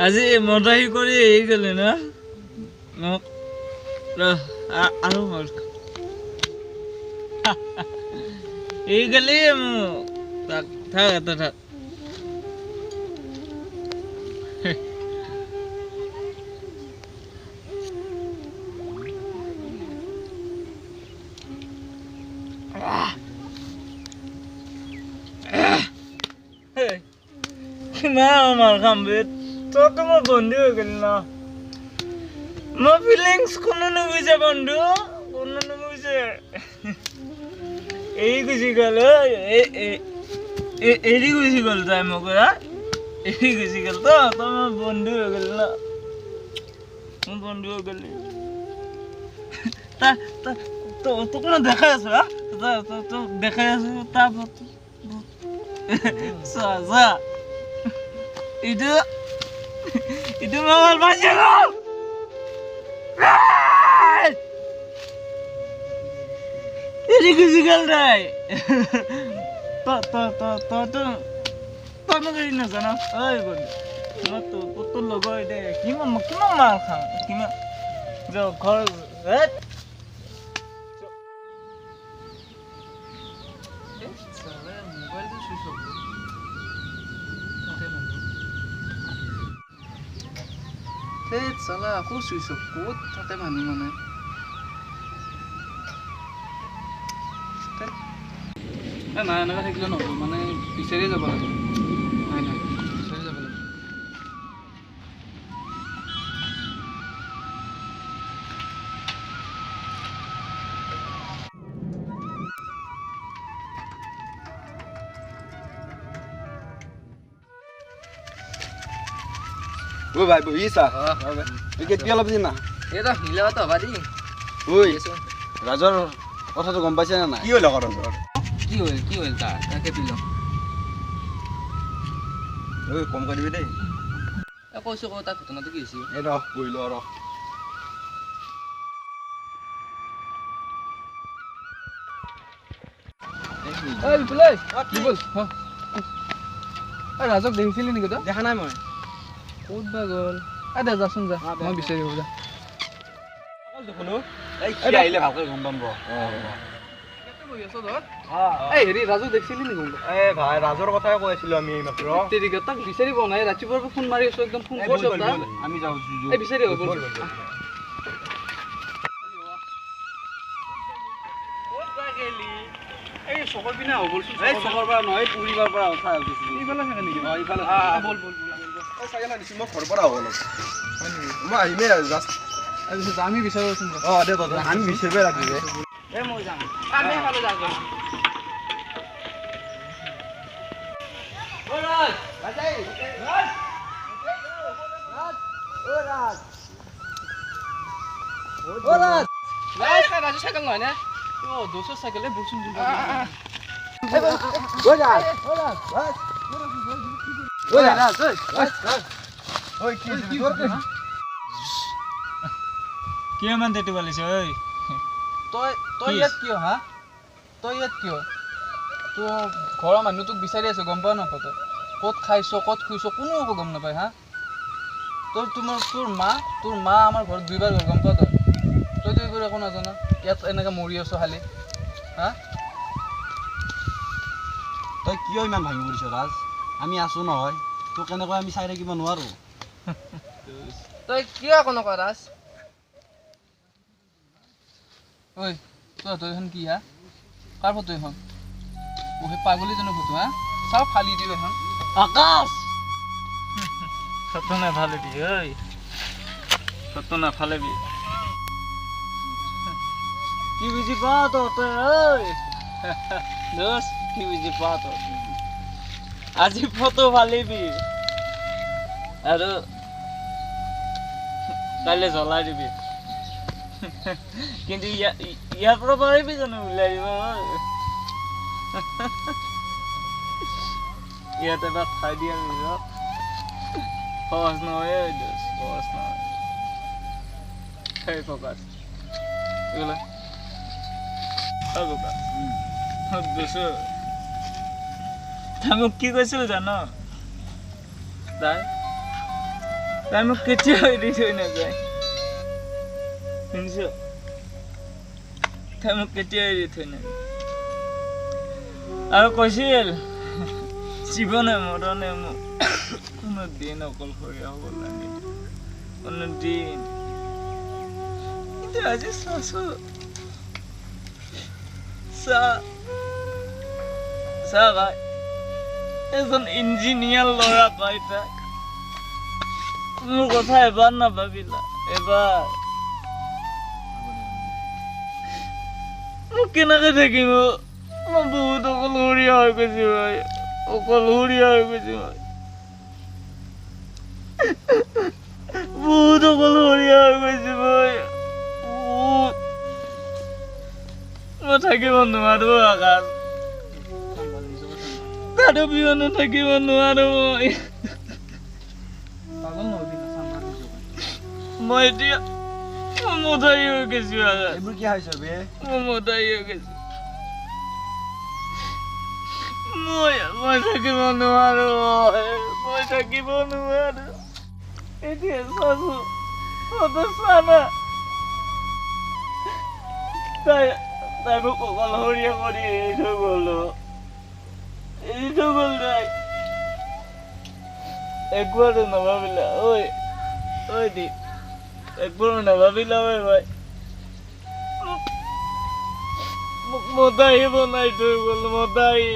আজি মদাহি কৰি এই গ'লে না মোক আৰু হ'ল এই গ'লে মোক থাক এটা থাক কিমান খাম বে তইতো মোৰ বন্ধু হৈ গ'ল ন মোৰ ফিলিংছ কোনো নুবুজে বন্ধু কোনো নুবুজে এই গুচি গ'ল এৰি গুচি গ'ল তাই মোক এৰি গুচি গ'ল তই মোৰ বন্ধু হৈ গ'ল ন মোৰ বন্ধু হৈ গ'লি তোক মই দেখাই আছো তোক দেখাই আছো তাৰ চা itu mawal baca lo ini kusigal dai to magari na sana oi bond no to logo ide kima mal khang kima jo khor et sala mobile to switch off Salah aku susuk kut, tapi mana? Nah, nak kata kilo nopo, mana bisa dia jawab lagi. Nah, bisa dia jawab lagi. Oi bhai bohisa wicket কি অলপ দিন না এটা হিলাও তো বাদি ওই রাজর কথা তো গম পাইছ না না কি হলো করন কি হল তা কাকে দিল ওই কম কৰিবি দেই এ কইছো কথা ঘটনাটো কি হৈছে এ ৰ কইলো ৰ এই প্লে কি বল এই রাজক দেখিছিলি নেকি তো দেখা নাই মই ক'ত বা গ'ল দে যাচোন যা মই বিচাৰি যা দেখোনো এই কি আহিলে ভালকৈ গম পাম ৰ কেতে বহি আছ তই এই হেৰি ৰাজক দেখিছিলি নেকি এ ভাই ৰাজৰ কথাই কৈ আছিলো আমি মাত্ৰ তেৰিকে তাক বিচাৰি পোৱা নাই ৰাতিপুৱাৰ পৰা ফোন মাৰি আছো একদম ফোন কৰিছ তা আমি যাও এই বিচাৰি বল ক'ত বা গেলি এই চকৰ পিনে হ'ব বলছোন এই চকৰ পৰা নহয় পুৰিবাৰ পৰা উঠা গৈছিল ইফালে থাকে নেকি ইফালে বল এই চাগে না দিছি মই ঘৰ পৰা হ'ল হয় নেকি মই আহিমে জাস্ট আমি বিচাৰি আছো দে দাদা আমি বিচাৰিবই লাগিব এ মই যাম আমি ফালে যাম ও রাজ বাজাই রাজ ও রাজ রাজু সাইকেল নয় না ও 200 সাইকেলে বলছুন ও রাজ ওই কি কিয় মান দেটি বলিছ ওই তই ইয়াত কিয় হা তই ইয়াত কিয় তো ঘৰৰ মানুহ তোক বিচাৰি আছে গম পাও নাপাও তই ক'ত খাইছ ক'ত খুইছ কোনো একো গম নাপায় হা তোৰ মা আমাৰ ঘৰত দুইবাৰ গ'ল গম পাও তই এইবোৰ একো নাজানা ইয়াত এনেকৈ মৰি আছ খালি হা তই কিয় ইমান ভাঙি পৰিছ ৰাজ আমি আছো নহয় তোক কেনেকৈ আমি চাই থাকিব নোৱাৰো তই কিয় একো নকৰা ৰাজ ঐ তই এখন কি হা কাৰ ফটো এখন ও সেই পাগলীজনৰ ফটো হা চাও ফালি দিও এখন আকাশ ফটো না ফালিবি ঐ ফটো না ফালিবি কি বুঝি পাও তই ঐ দোস কি বুঝি পাও তই আজি ফটো ফালিবি আৰু কাইলৈ জ্বলাই দিবি কিন্তু ইয়াৰ পৰা পাৰিবি জানো উলাই দিব ইয়াতে এবাৰ খাই দিয়া নিজক সহজ নহয় সহজ নহয় সেই ফকাচ এগুলো তাই মোক কি কৈছিল জান তাই মোক কেতিয়াও এৰি থৈ নাযায় শুনিছ তাই মোক কেতিয়াও এৰি থৈ নাযায় আৰু কৈছিল জীৱনে মৰণে মোক কোনো দিন অকলশৰীয়া হ'ব লাগে কোনো দিন কিন্তু আজি চাইছো চাহ এজন ইঞ্জিনিয়াৰ ল'ৰা পাই তাক মোৰ কথা এবাৰ নাভাবিলা এবাৰ মোক কেনেকে থাকিম মই বহুত অকলশৰীয়া হৈ গৈছো বহুত অকলশৰীয়া হৈ গৈছো মই থাকিব নোৱাৰো আকাশ তাতো বিমানে থাকিব নোৱাৰো মই এতিয়া মদাই হৈ গৈছো আকাশ এইবোৰ কি হৈছে বে মই মদাই হৈ গৈছো মই থাকিব নোৱাৰো এতিয়া চাচো চানা তাই মোক অকলশৰীয়া কৰি এৰি থৈ গ'ল তাই একবাৰো নাভাবিলা ঐ দি একবাৰো নাভাবিলা ঐ ভাই মোক মদাহী বনাই থৈ গ'ল মদাহী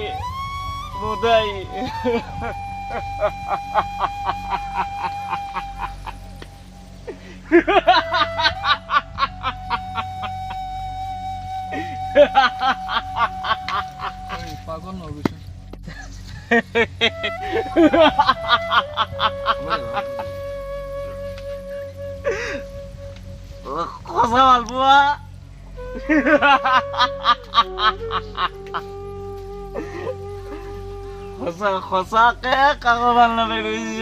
পাগল হৈ গৈছে সঁচা ভাল পোৱা সঁচাকে কাকো ভাল নাপাই গৈছ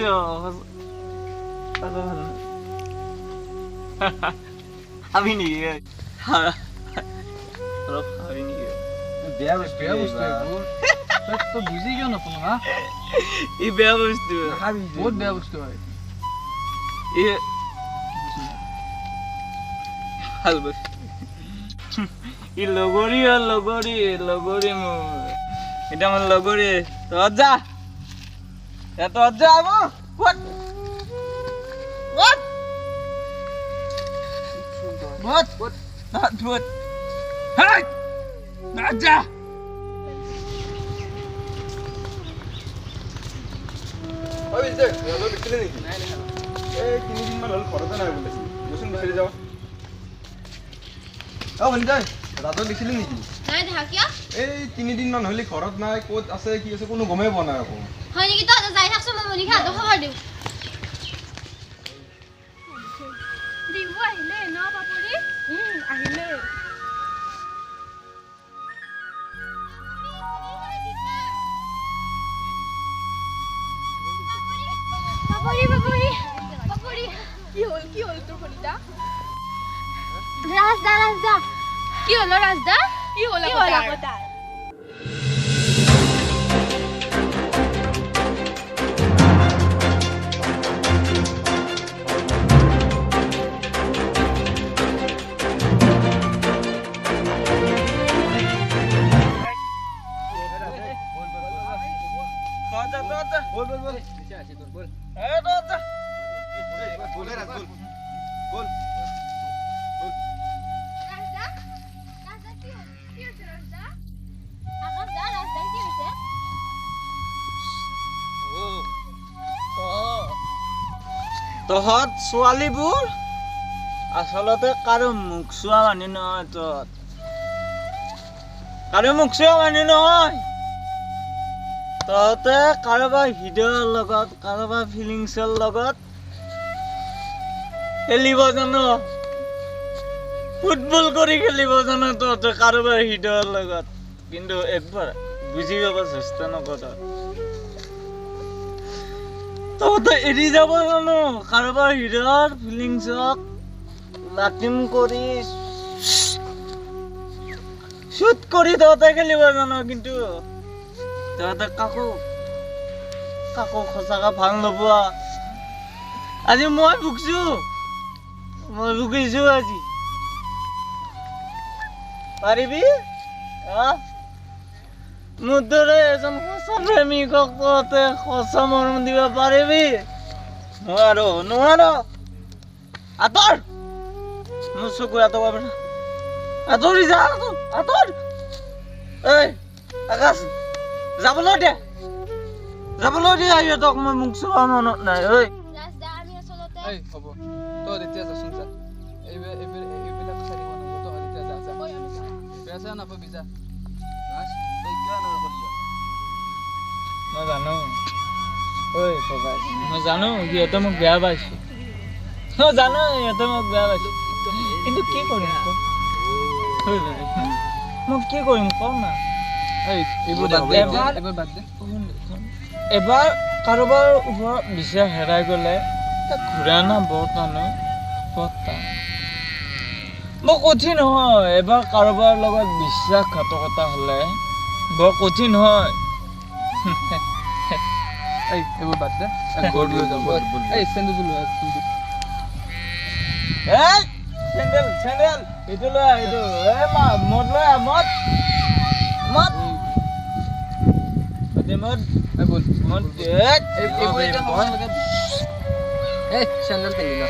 খাবি নেকি অলপ খাবি নেকি বেয়া বস্তু এইবোৰ তই বুজি কিয় নাপানো হা ই বেয়া বস্তু বহুত বেয়া বস্তু হয় ভাল বস্তু ই লগৰী মোৰ এটা আমার লগরে তোর যা আমো what not what hey not যা ওই যে হলো বিক্রি নাকি এই 3 দিন মান হল খরচ না বলেছি বসুন বসে যাও বন্ধু রাতো লিখিলি নেকি নাই দেখা কিয় এই 3 দিন মান হলি ঘৰত নাই ক'ত আছে কি আছে কোনো গমে পোৱা নাই আকৌ হয় নেকি তো যাই থাকছ মনি খা তো খবৰ দিও দিবু আহিলে ন পাপৰি আহিলে পাপৰি কি হল তোৰ কলিতা ৰাজদা কি হলো ৰাজদা কি হল কথা তহত ছোৱালীবোৰ আচলতে কাৰো মুখ চোৱা মানুহ নহয় তহতে কাৰোবাৰ হৃদয়ৰ লগত কাৰোবাৰ ফিলিংছৰ লগত খেলিব জানো ফুটবল কৰি খেলিব জানো তহতে কাৰোবাৰ হৃদয়ৰ লগত কিন্তু একবাৰ বুজি পাব চেষ্টা নকৰ তহতে এৰি যাব জানো কাৰোবাৰ হৃদয়ৰ ফিলিংছক লাটিম কৰি শুট কৰি তহতে খেলিব জানো কিন্তু তহতে কাকো কাকো সঁচাকৈ ভাং নোপোৱা আজি মই ভুগিছোঁ আজি পাৰিবি মোৰ দৰে এজন সঁচা প্ৰেমিকক তহঁতে সঁচা মৰম দিব পাৰিবি নোৱাৰ আঁতৰ মোৰ চকু আঁতৰি যা আঁতৰ এই আকাশ যাবলৈ দে সিহঁতক মই মুখ চোৱা মনত নাই ঐ এই হ'ব তই এতিয়া যাচোন যা এইবিলাক চাই দিব নালাগে তই এতিয়া যা বেয়া চেয়া নাপাবি যা মই জানো ঐ প্ৰকাশ মই জানো সিহঁতে মোক বেয়া পাইছে কিন্তু কি কৰিম মই কি কৰিম কম না এবাৰ কাৰোবাৰ ওপৰত বিশ্বাস হেৰাই গ'লে ঘূৰা না বৰ টান বৰ কঠিন হয় এবাৰ কাৰোবাৰ লগত বিশ্বাসঘাতকতা হ'লে বৰ কঠিন হয় এইবোৰ বাদ দে ঘৰত লৈ যাব এই চেণ্ডেলটো লৈ চেণ্ডেল এইটো লৈ এইটো মদ লৈ মদ চেণ্ডেল পিন্ধি ল